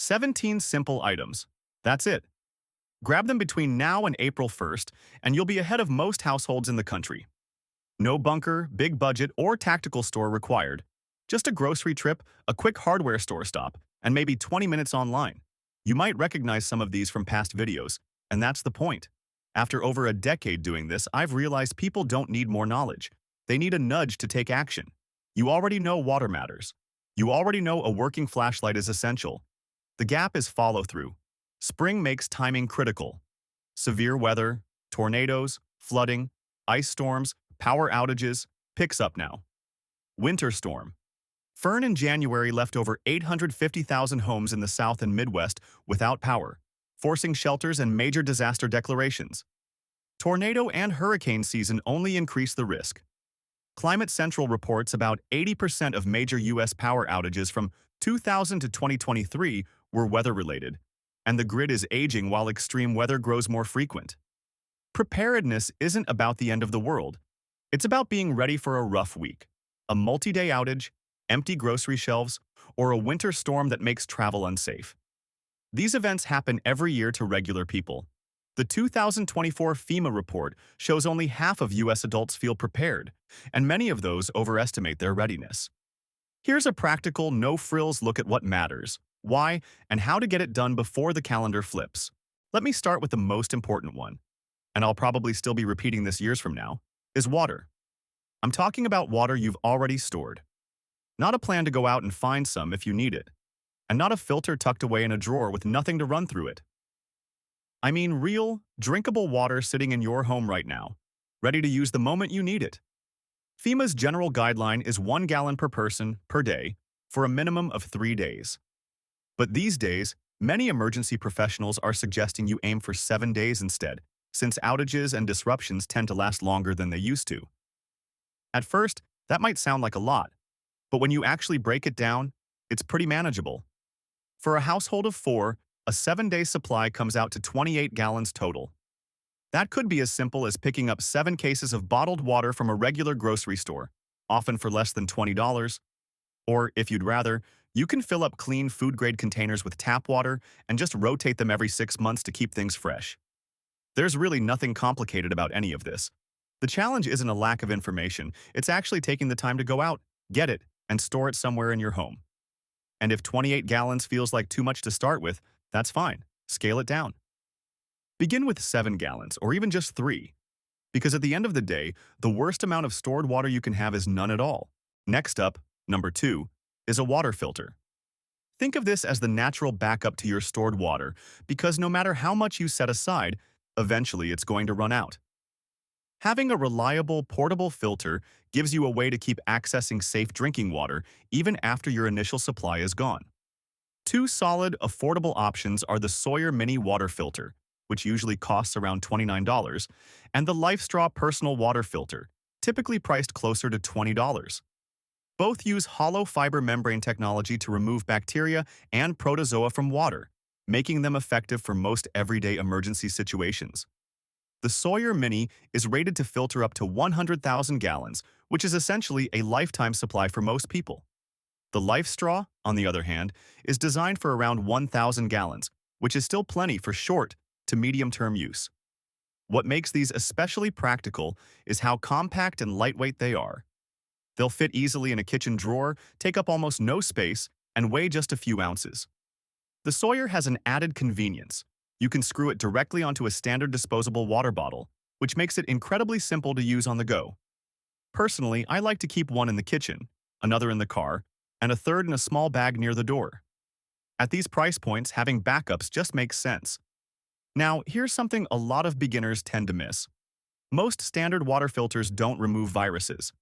17 simple items. That's it. Grab them between now and April 1st, and you'll be ahead of most households in the country. No bunker, big budget, or tactical store required. Just a grocery trip, a quick hardware store stop, and maybe 20 minutes online. You might recognize some of these from past videos, and that's the point. After over a decade doing this, I've realized people don't need more knowledge. They need a nudge to take action. You already know water matters. You already know a working flashlight is essential. The gap is follow-through. Spring makes timing critical. Severe weather, tornadoes, flooding, ice storms, power outages, picks up now. Winter storm. Fern in January left over 850,000 homes in the South and Midwest without power, forcing shelters and major disaster declarations. Tornado and hurricane season only increase the risk. Climate Central reports about 80% of major U.S. power outages from 2000 to 2023 were weather-related, and the grid is aging while extreme weather grows more frequent. Preparedness isn't about the end of the world. It's about being ready for a rough week, a multi-day outage, empty grocery shelves, or a winter storm that makes travel unsafe. These events happen every year to regular people. The 2024 FEMA report shows only half of U.S. adults feel prepared, and many of those overestimate their readiness. Here's a practical, no-frills look at what matters, why, and how to get it done before the calendar flips. Let me start with the most important one, and I'll probably still be repeating this years from now, is water. I'm talking about water you've already stored. Not a plan to go out and find some if you need it, and not a filter tucked away in a drawer with nothing to run through it. I mean real, drinkable water sitting in your home right now, ready to use the moment you need it. FEMA's general guideline is 1 gallon per person per day for a minimum of 3 days. But these days, many emergency professionals are suggesting you aim for 7 days instead, since outages and disruptions tend to last longer than they used to. At first, that might sound like a lot, but when you actually break it down, it's pretty manageable. For a household of 4, a 7-day supply comes out to 28 gallons total. That could be as simple as picking up 7 cases of bottled water from a regular grocery store, often for less than $20. Or, if you'd rather, you can fill up clean food-grade containers with tap water and just rotate them every 6 months to keep things fresh. There's really nothing complicated about any of this. The challenge isn't a lack of information, it's actually taking the time to go out, get it, and store it somewhere in your home. And if 28 gallons feels like too much to start with, that's fine. Scale it down. Begin with 7 gallons, or even just 3. Because at the end of the day, the worst amount of stored water you can have is none at all. Next up, number 2, is a water filter. Think of this as the natural backup to your stored water, because no matter how much you set aside, eventually it's going to run out. Having a reliable, portable filter gives you a way to keep accessing safe drinking water even after your initial supply is gone. 2 solid, affordable options are the Sawyer Mini Water Filter, which usually costs around $29, and the LifeStraw Personal Water Filter, typically priced closer to $20. Both use hollow fiber membrane technology to remove bacteria and protozoa from water, making them effective for most everyday emergency situations. The Sawyer Mini is rated to filter up to 100,000 gallons, which is essentially a lifetime supply for most people. The LifeStraw, on the other hand, is designed for around 1,000 gallons, which is still plenty for short to medium-term use. What makes these especially practical is how compact and lightweight they are. They'll fit easily in a kitchen drawer, take up almost no space, and weigh just a few ounces. The Sawyer has an added convenience. You can screw it directly onto a standard disposable water bottle, which makes it incredibly simple to use on the go. Personally, I like to keep one in the kitchen, another in the car, and a third in a small bag near the door. At these price points, having backups just makes sense. Now, here's something a lot of beginners tend to miss. Most standard water filters don't remove viruses.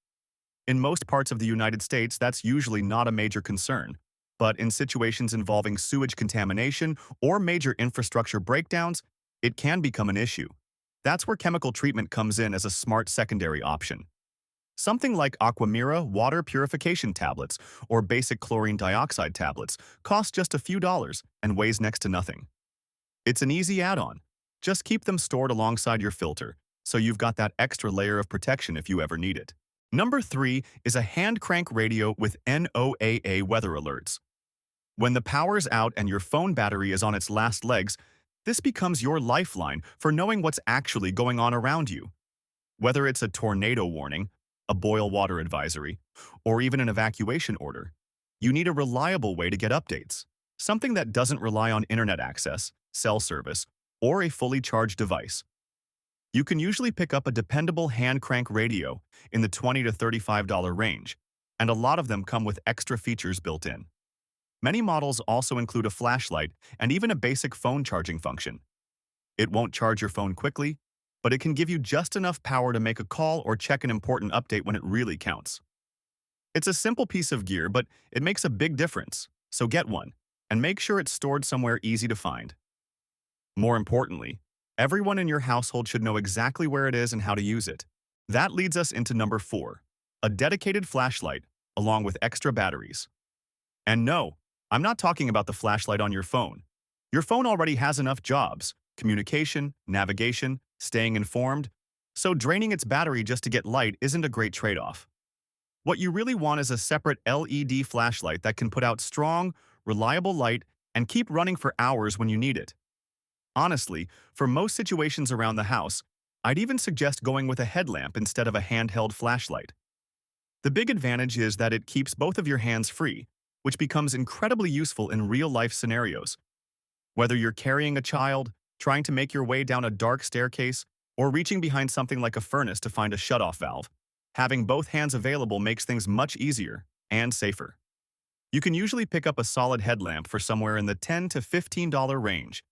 In most parts of the United States, that's usually not a major concern. But in situations involving sewage contamination or major infrastructure breakdowns, it can become an issue. That's where chemical treatment comes in as a smart secondary option. Something like Aquamira water purification tablets or basic chlorine dioxide tablets costs just a few dollars and weighs next to nothing. It's an easy add-on. Just keep them stored alongside your filter, so you've got that extra layer of protection if you ever need it. Number 3 is a hand crank radio with NOAA weather alerts. When the power's out and your phone battery is on its last legs, this becomes your lifeline for knowing what's actually going on around you. Whether it's a tornado warning, a boil water advisory, or even an evacuation order, you need a reliable way to get updates. Something that doesn't rely on internet access, cell service, or a fully charged device. You can usually pick up a dependable hand crank radio in the $20 to $35 range, and a lot of them come with extra features built in. Many models also include a flashlight and even a basic phone charging function. It won't charge your phone quickly, but it can give you just enough power to make a call or check an important update when it really counts. It's a simple piece of gear, but it makes a big difference, so get one, and make sure it's stored somewhere easy to find. More importantly, everyone in your household should know exactly where it is and how to use it. That leads us into number 4, a dedicated flashlight, along with extra batteries. And no, I'm not talking about the flashlight on your phone. Your phone already has enough jobs: communication, navigation, staying informed, so draining its battery just to get light isn't a great trade-off. What you really want is a separate LED flashlight that can put out strong, reliable light and keep running for hours when you need it. Honestly, for most situations around the house, I'd even suggest going with a headlamp instead of a handheld flashlight. The big advantage is that it keeps both of your hands free, which becomes incredibly useful in real-life scenarios. Whether you're carrying a child, trying to make your way down a dark staircase, or reaching behind something like a furnace to find a shutoff valve, having both hands available makes things much easier and safer. You can usually pick up a solid headlamp for somewhere in the $10 to $15 range.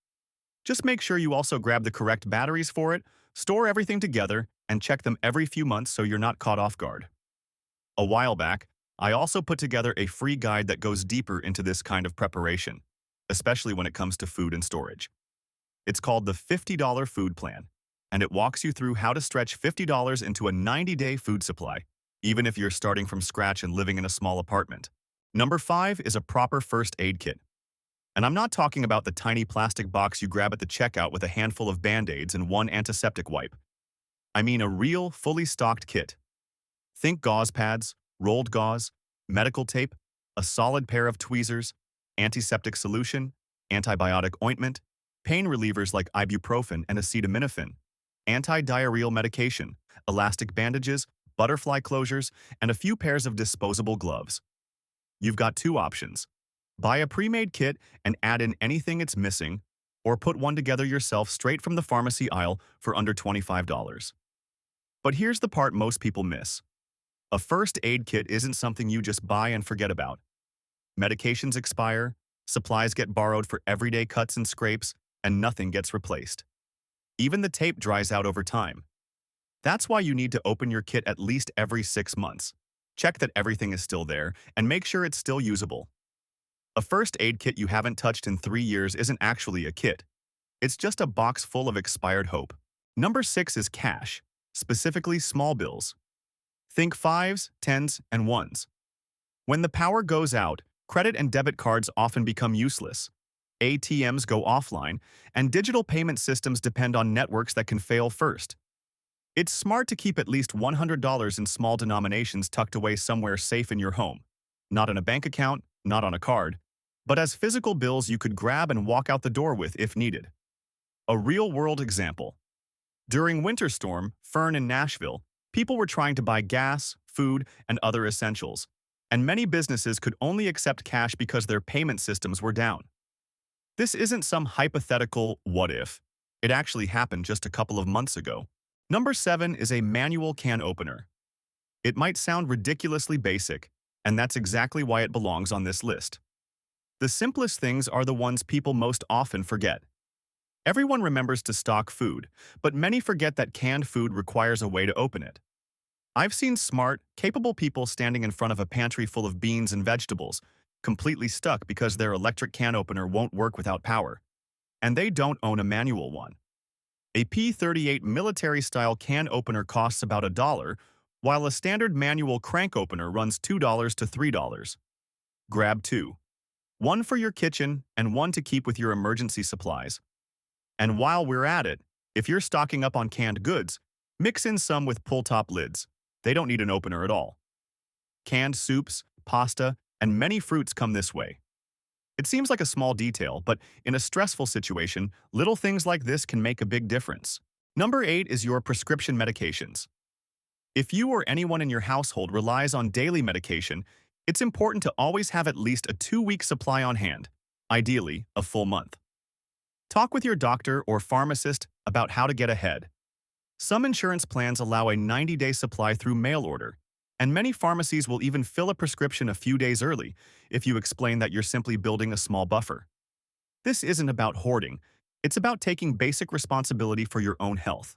Just make sure you also grab the correct batteries for it, store everything together, and check them every few months so you're not caught off guard. A while back, I also put together a free guide that goes deeper into this kind of preparation, especially when it comes to food and storage. It's called the $50 Food Plan, and it walks you through how to stretch $50 into a 90-day food supply, even if you're starting from scratch and living in a small apartment. Number 5 is a proper first aid kit. And I'm not talking about the tiny plastic box you grab at the checkout with a handful of Band-Aids and one antiseptic wipe. I mean a real, fully stocked kit. Think gauze pads, rolled gauze, medical tape, a solid pair of tweezers, antiseptic solution, antibiotic ointment, pain relievers like ibuprofen and acetaminophen, anti-diarrheal medication, elastic bandages, butterfly closures, and a few pairs of disposable gloves. You've got 2 options. Buy a pre-made kit and add in anything it's missing, or put one together yourself straight from the pharmacy aisle for under $25. But here's the part most people miss. A first aid kit isn't something you just buy and forget about. Medications expire, supplies get borrowed for everyday cuts and scrapes, and nothing gets replaced. Even the tape dries out over time. That's why you need to open your kit at least every 6 months. Check that everything is still there, and make sure it's still usable. A first aid kit you haven't touched in 3 years isn't actually a kit. It's just a box full of expired hope. Number 6 is cash, specifically small bills. Think 5s, 10s, and 1s. When the power goes out, credit and debit cards often become useless. ATMs go offline, and digital payment systems depend on networks that can fail first. It's smart to keep at least $100 in small denominations tucked away somewhere safe in your home. Not in a bank account, not on a card, but as physical bills you could grab and walk out the door with if needed. A real-world example. During Winter Storm Fern in Nashville, people were trying to buy gas, food, and other essentials, and many businesses could only accept cash because their payment systems were down. This isn't some hypothetical what if. It actually happened just a couple of months ago. Number 7 is a manual can opener. It might sound ridiculously basic, and that's exactly why it belongs on this list. The simplest things are the ones people most often forget. Everyone remembers to stock food, but many forget that canned food requires a way to open it. I've seen smart, capable people standing in front of a pantry full of beans and vegetables, completely stuck because their electric can opener won't work without power. And they don't own a manual one. A P38 military-style can opener costs about $1, while a standard manual crank opener runs $2 to $3. Grab 2. One for your kitchen and one to keep with your emergency supplies. And while we're at it, if you're stocking up on canned goods, mix in some with pull-top lids. They don't need an opener at all. Canned soups, pasta, and many fruits come this way. It seems like a small detail, but in a stressful situation, little things like this can make a big difference. Number 8 is your prescription medications. If you or anyone in your household relies on daily medication, it's important to always have at least a 2-week supply on hand, ideally a full month. Talk with your doctor or pharmacist about how to get ahead. Some insurance plans allow a 90-day supply through mail order, and many pharmacies will even fill a prescription a few days early if you explain that you're simply building a small buffer. This isn't about hoarding, it's about taking basic responsibility for your own health.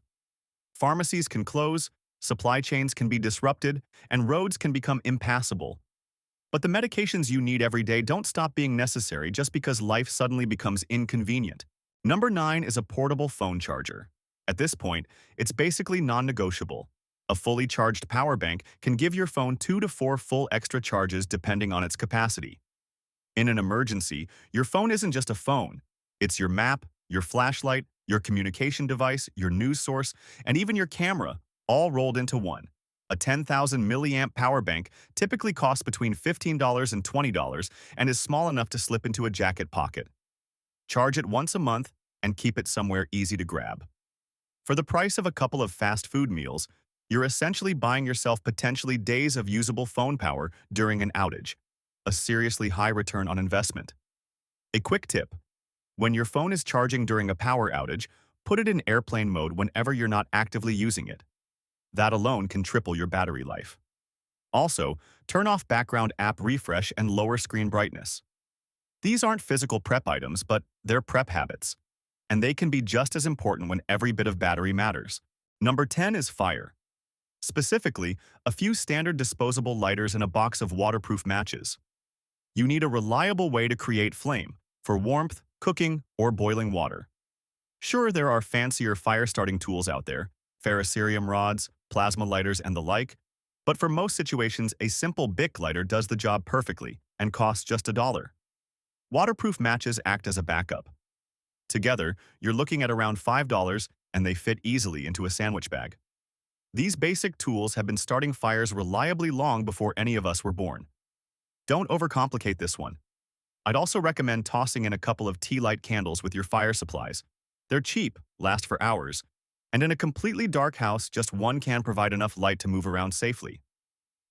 Pharmacies can close, supply chains can be disrupted, and roads can become impassable. But the medications you need every day don't stop being necessary just because life suddenly becomes inconvenient. Number 9 is a portable phone charger. At this point, it's basically non-negotiable. A fully charged power bank can give your phone 2 to 4 full extra charges depending on its capacity. In an emergency, your phone isn't just a phone. It's your map, your flashlight, your communication device, your news source, and even your camera, all rolled into one. A 10,000 milliamp power bank typically costs between $15 and $20 and is small enough to slip into a jacket pocket. Charge it once a month and keep it somewhere easy to grab. For the price of a couple of fast food meals, you're essentially buying yourself potentially days of usable phone power during an outage, a seriously high return on investment. A quick tip: when your phone is charging during a power outage, put it in airplane mode whenever you're not actively using it. That alone can triple your battery life. Also, turn off background app refresh and lower screen brightness. These aren't physical prep items, but they're prep habits, and they can be just as important when every bit of battery matters. Number 10 is fire. Specifically, a few standard disposable lighters and a box of waterproof matches. You need a reliable way to create flame for warmth, cooking, or boiling water. Sure, there are fancier fire-starting tools out there, ferrocerium rods, plasma lighters, and the like, but for most situations, a simple Bic lighter does the job perfectly and costs just $1. Waterproof matches act as a backup. Together, you're looking at around $5, and they fit easily into a sandwich bag. These basic tools have been starting fires reliably long before any of us were born. Don't overcomplicate this one. I'd also recommend tossing in a couple of tea light candles with your fire supplies. They're cheap, last for hours, and in a completely dark house, just one can provide enough light to move around safely.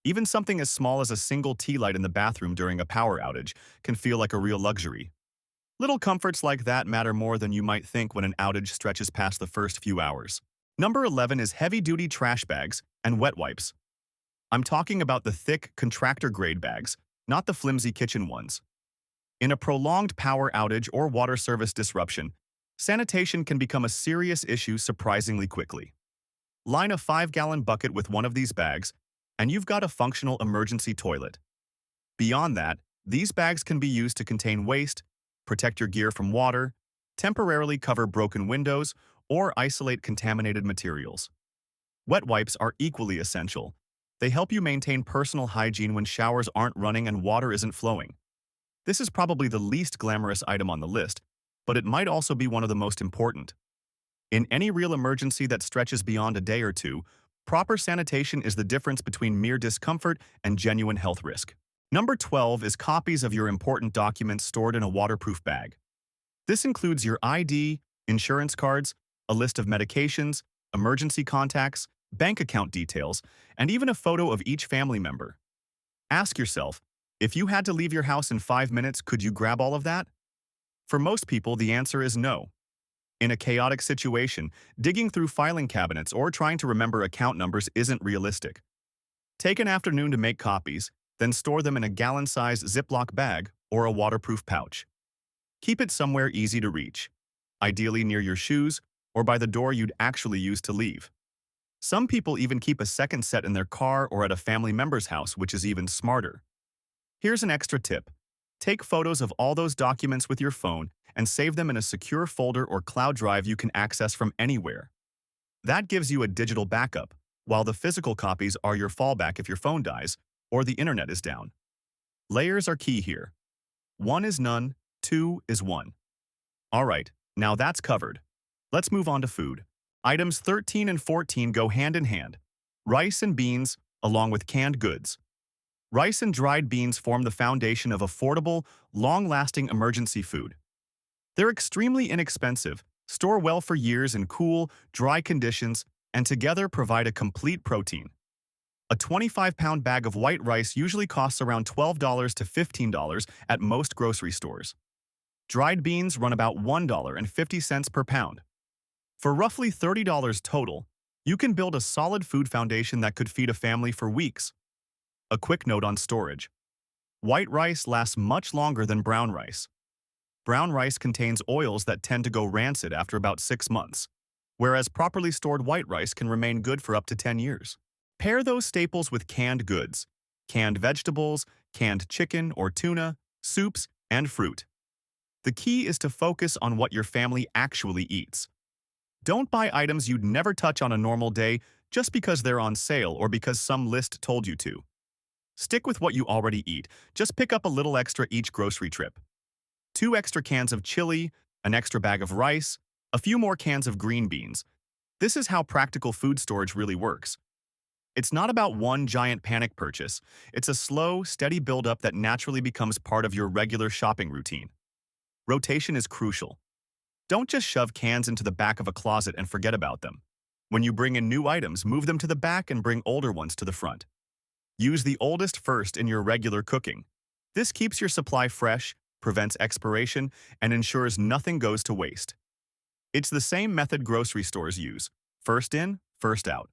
Even something as small as a single tea light in the bathroom during a power outage can feel like a real luxury. Little comforts like that matter more than you might think when an outage stretches past the first few hours. Number 11 is heavy-duty trash bags and wet wipes. I'm talking about the thick, contractor-grade bags, not the flimsy kitchen ones. In a prolonged power outage or water service disruption, sanitation can become a serious issue surprisingly quickly. Line a 5-gallon bucket with one of these bags, and you've got a functional emergency toilet. Beyond that, these bags can be used to contain waste, protect your gear from water, temporarily cover broken windows, or isolate contaminated materials. Wet wipes are equally essential. They help you maintain personal hygiene when showers aren't running and water isn't flowing. This is probably the least glamorous item on the list, but it might also be one of the most important. In any real emergency that stretches beyond a day or two, proper sanitation is the difference between mere discomfort and genuine health risk. Number 12 is copies of your important documents stored in a waterproof bag. This includes your ID, insurance cards, a list of medications, emergency contacts, bank account details, and even a photo of each family member. Ask yourself, if you had to leave your house in 5 minutes, could you grab all of that? For most people, the answer is no. In a chaotic situation, digging through filing cabinets or trying to remember account numbers isn't realistic. Take an afternoon to make copies, then store them in a gallon-sized Ziploc bag or a waterproof pouch. Keep it somewhere easy to reach, ideally near your shoes or by the door you'd actually use to leave. Some people even keep a second set in their car or at a family member's house, which is even smarter. Here's an extra tip. Take photos of all those documents with your phone and save them in a secure folder or cloud drive you can access from anywhere. That gives you a digital backup, while the physical copies are your fallback if your phone dies or the internet is down. Layers are key here. 1 is none, 2 is 1. All right, now that's covered. Let's move on to food. Items 13 and 14 go hand in hand. Rice and beans, along with canned goods. Rice and dried beans form the foundation of affordable, long-lasting emergency food. They're extremely inexpensive, store well for years in cool, dry conditions, and together provide a complete protein. A 25-pound bag of white rice usually costs around $12 to $15 at most grocery stores. Dried beans run about $1.50 per pound. For roughly $30 total, you can build a solid food foundation that could feed a family for weeks. A quick note on storage. White rice lasts much longer than brown rice. Brown rice contains oils that tend to go rancid after about 6 months, whereas properly stored white rice can remain good for up to 10 years. Pair those staples with canned goods, canned vegetables, canned chicken or tuna, soups, and fruit. The key is to focus on what your family actually eats. Don't buy items you'd never touch on a normal day just because they're on sale or because some list told you to. Stick with what you already eat. Just pick up a little extra each grocery trip. 2 extra cans of chili, an extra bag of rice, a few more cans of green beans. This is how practical food storage really works. It's not about one giant panic purchase. It's a slow, steady buildup that naturally becomes part of your regular shopping routine. Rotation is crucial. Don't just shove cans into the back of a closet and forget about them. When you bring in new items, move them to the back and bring older ones to the front. Use the oldest first in your regular cooking. This keeps your supply fresh, prevents expiration, and ensures nothing goes to waste. It's the same method grocery stores use: first in, first out.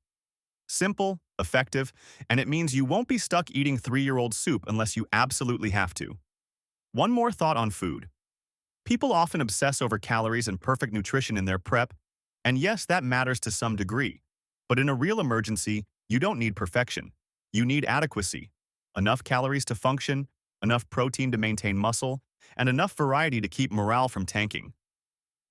Simple, effective, and it means you won't be stuck eating 3-year-old soup unless you absolutely have to. One more thought on food. People often obsess over calories and perfect nutrition in their prep, and yes, that matters to some degree. But in a real emergency, you don't need perfection. You need adequacy. Enough calories to function, enough protein to maintain muscle, and enough variety to keep morale from tanking.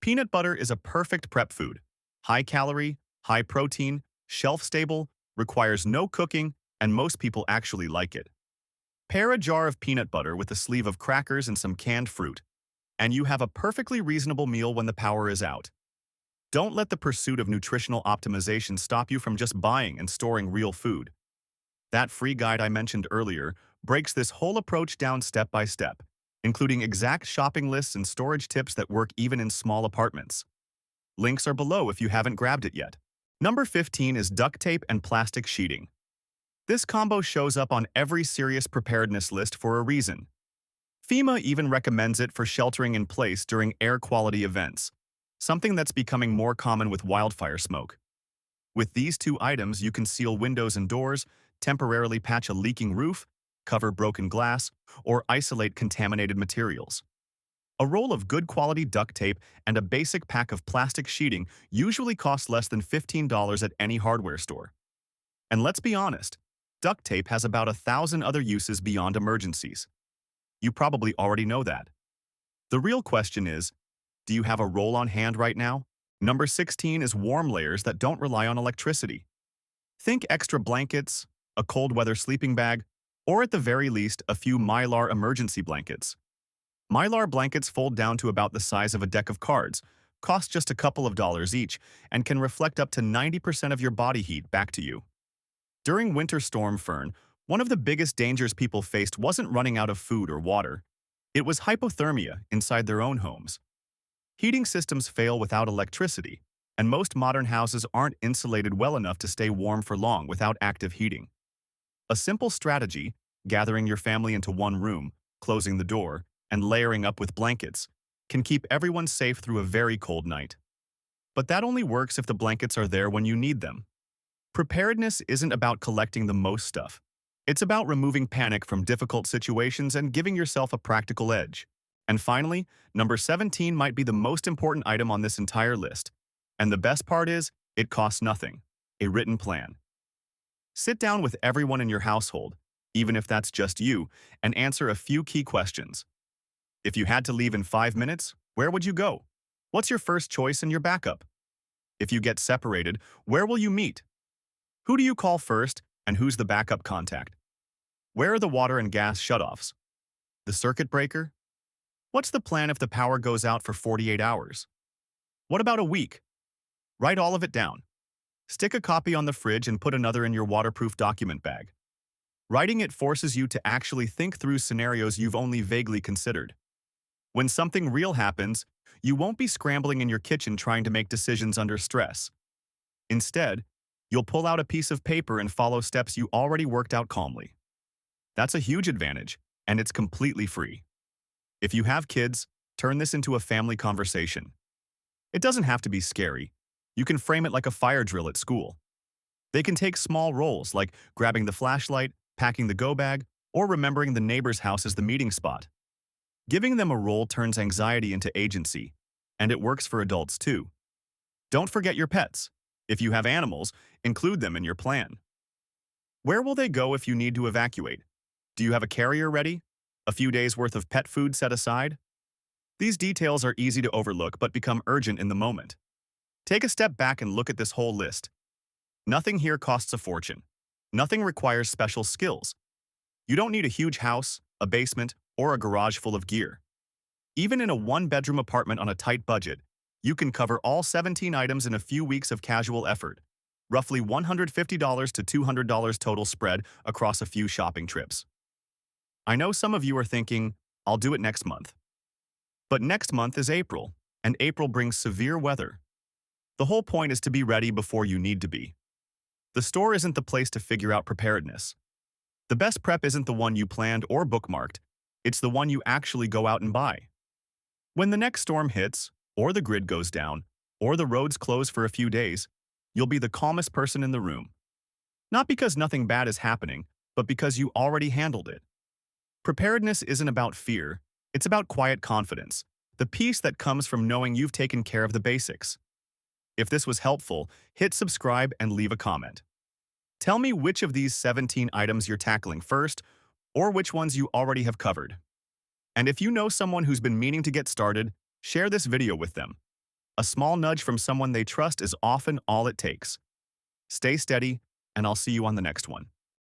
Peanut butter is a perfect prep food. High calorie, high protein, shelf-stable, requires no cooking, and most people actually like it. Pair a jar of peanut butter with a sleeve of crackers and some canned fruit, and you have a perfectly reasonable meal when the power is out. Don't let the pursuit of nutritional optimization stop you from just buying and storing real food. That free guide I mentioned earlier breaks this whole approach down step by step, including exact shopping lists and storage tips that work even in small apartments. Links are below if you haven't grabbed it yet. Number 15 is duct tape and plastic sheeting. This combo shows up on every serious preparedness list for a reason. FEMA even recommends it for sheltering in place during air quality events, something that's becoming more common with wildfire smoke. With these 2 items, you can seal windows and doors, temporarily patch a leaking roof, cover broken glass, or isolate contaminated materials. A roll of good quality duct tape and a basic pack of plastic sheeting usually costs less than $15 at any hardware store. And let's be honest, duct tape has about 1,000 other uses beyond emergencies. You probably already know that. The real question is, do you have a roll on hand right now? Number 16 is warm layers that don't rely on electricity. Think extra blankets, a cold weather sleeping bag, or at the very least, a few Mylar emergency blankets. Mylar blankets fold down to about the size of a deck of cards, cost just a couple of dollars each, and can reflect up to 90% of your body heat back to you. During Winter Storm Fern, one of the biggest dangers people faced wasn't running out of food or water. It was hypothermia inside their own homes. Heating systems fail without electricity, and most modern houses aren't insulated well enough to stay warm for long without active heating. A simple strategy, gathering your family into one room, closing the door, and layering up with blankets, can keep everyone safe through a very cold night. But that only works if the blankets are there when you need them. Preparedness isn't about collecting the most stuff. It's about removing panic from difficult situations and giving yourself a practical edge. And finally, number 17 might be the most important item on this entire list. And the best part is, it costs nothing. A written plan. Sit down with everyone in your household, even if that's just you, and answer a few key questions. If you had to leave in 5 minutes, where would you go? What's your first choice and your backup? If you get separated, where will you meet? Who do you call first, and who's the backup contact? Where are the water and gas shutoffs? The circuit breaker? What's the plan if the power goes out for 48 hours? What about a week? Write all of it down. Stick a copy on the fridge and put another in your waterproof document bag. Writing it forces you to actually think through scenarios you've only vaguely considered. When something real happens, you won't be scrambling in your kitchen trying to make decisions under stress. Instead, you'll pull out a piece of paper and follow steps you already worked out calmly. That's a huge advantage, and it's completely free. If you have kids, turn this into a family conversation. It doesn't have to be scary. You can frame it like a fire drill at school. They can take small roles like grabbing the flashlight, packing the go bag, or remembering the neighbor's house as the meeting spot. Giving them a role turns anxiety into agency, and it works for adults too. Don't forget your pets. If you have animals, include them in your plan. Where will they go if you need to evacuate? Do you have a carrier ready? A few days' worth of pet food set aside? These details are easy to overlook but become urgent in the moment. Take a step back and look at this whole list. Nothing here costs a fortune. Nothing requires special skills. You don't need a huge house, a basement, or a garage full of gear. Even in a one-bedroom apartment on a tight budget, you can cover all 17 items in a few weeks of casual effort, roughly $150 to $200 total spread across a few shopping trips. I know some of you are thinking, I'll do it next month. But next month is April, and April brings severe weather. The whole point is to be ready before you need to be. The store isn't the place to figure out preparedness. The best prep isn't the one you planned or bookmarked, it's the one you actually go out and buy. When the next storm hits, or the grid goes down, or the roads close for a few days, you'll be the calmest person in the room. Not because nothing bad is happening, but because you already handled it. Preparedness isn't about fear, it's about quiet confidence, the peace that comes from knowing you've taken care of the basics. If this was helpful, hit subscribe and leave a comment. Tell me which of these 17 items you're tackling first, or which ones you already have covered. And if you know someone who's been meaning to get started, share this video with them. A small nudge from someone they trust is often all it takes. Stay steady, and I'll see you on the next one.